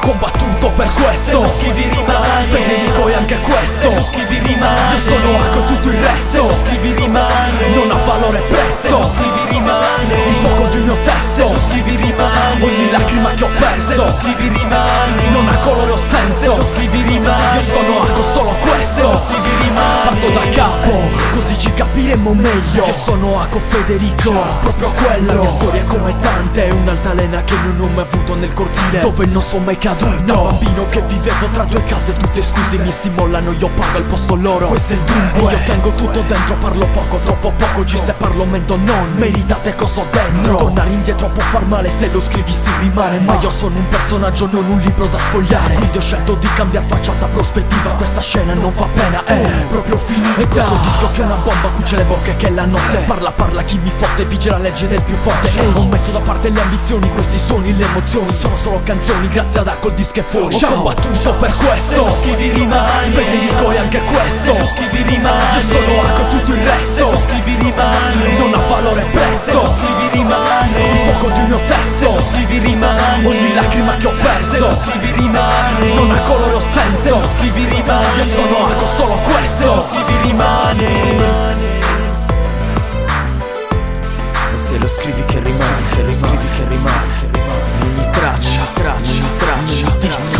combattuto per questo. Se lo scrivi rimane, Federico è anche questo. se lo scrivi rimane, Io sono Ako, tutto il resto se lo scrivi rimane, non ha valore se lo prezzo. scrivi rimane, Il fuoco di un mio se testo, lo scrivi rimane, ogni lacrima che ho se lo perso scrivi rimane, non ha colore o se senso. lo scrivi rimane, Io sono Ako, solo se lo questo. scrivi rimane, Parto da capo, così ci capiremo meglio che sono Ako Federico, proprio quello. La mia storia è come tante, è un'altalena che non ho mai avuto nel cortile, dove non sono mai caduto. Da bambino che vivevo tra due case tutte scuse, mi si mollano, io pago al posto loro. Questo è il dunque, e io tengo tutto dentro, parlo poco, troppo poco. G se parlo mento non meritate cosa ho dentro. Tornare indietro può far male, se lo scrivi si rimane. Ma io sono un personaggio, non un libro da sfogliare. Quindi ho scelto di cambiare facciata prospettiva. Questa scena non fa pena, è proprio finita. E questo disco che è una bomba, cuce le bocche che la notte parla chi mi fotte, vige la legge del più forte. Ho messo da parte le ambizioni, questi suoni, le emozioni sono solo canzoni, grazie ad Ako il disco è fuori. Ho combattuto per questo. se lo scrivi rimane, Federico è anche questo. se lo scrivi rimane, Io sono Ako, tutto il se lo resto scrivi rimane, non ha valore se lo prezzo. scrivi rimane, Il fuoco di un mio testo, scrivi rimane, ogni lacrima che ho se lo perso scrivi rimane, non ha colore o se senso. lo scrivi rimane, Io sono Ako, solo se lo questo. scrivi rimane. Se lo scrivi che rimane, se lo scrivi che rimane, ogni traccia, ogni disco